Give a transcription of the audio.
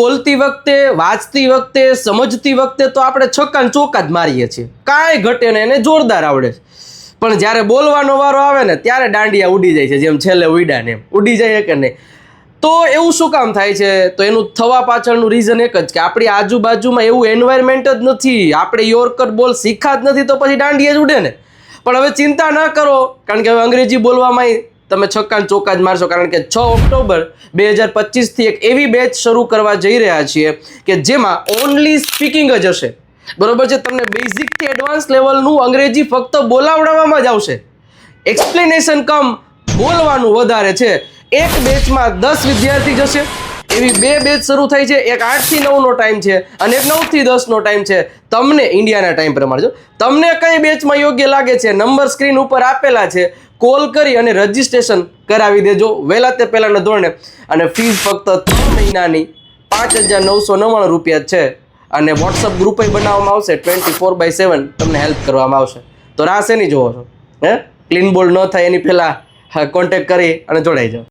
બોલતી વખતે, વાંચતી વખતે, સમજતી વખતે તો આપણે છક્કા ને ચોકા જ મારીએ છીએ, કાંઈ ઘટે ને, એને જોરદાર આવડે છે. પણ જ્યારે બોલવાનો વારો આવે ને ત્યારે દાંડિયા ઉડી જાય છે, જેમ છેલ્લે ઉડ્યા ને એમ ઉડી જાય કે નહીં. તો એવું શું કામ થાય છે? તો એનું થવા પાછળનું રીઝન એક જ કે આપણી આજુબાજુમાં એવું એન્વાયરમેન્ટ જ નથી, આપણે યોર્કર બોલ શીખા જ નથી, તો પછી દાંડિયા જ ઉડે ને. પણ હવે ચિંતા ન કરો, કારણ કે હવે અંગ્રેજી બોલવામાં તમે છક્કા ચોકા જ મારશો, કારણ કે 6 ઓક્ટોબર 2025થી એક એવી બેચ શરૂ કરવા જઈ રહ્યા છીએ કે જેમાં ઓનલી સ્પીકિંગ જ હશે. બરોબર છે? તમને બેઝિકથી એડવાન્સ લેવલનું અંગ્રેજી ફક્ત બોલાવડાવવામાં જ આવશે, એક્સપ્લેનેશન કમ બોલવાનું વધારે છે. એક બેચમાં 10 વિદ્યાર્થી જશે, એવી 2 બેચ શરૂ થઈ છે. એક 8 થી 9 નો ટાઈમ છે અને એક 9 થી 10 નો ટાઈમ છે. તમને ઇન્ડિયાના ટાઈમ પ્રમાણે જો તમને કઈ બેચમાં યોગ્ય લાગે છે, નંબર સ્ક્રીન ઉપર આપેલા છે, કોલ કરી અને રજીસ્ટ્રેશન કરાવી દેજો વહેલા તે પહેલાના ધોરણે. અને ફીસ ફક્ત 3 મહિનાની 5,999 રૂપિયા છે. અને વોટ્સઅપ ગ્રુપ બનાવવામાં આવશે, 24/7 તમને હેલ્પ કરવામાં આવશે. તો રાહ શેની જોવો છો? ક્લીન બોલ્ડ ન થાય એની પહેલા કોન્ટેક્ટ કરી અને જોડાઈ જાઓ.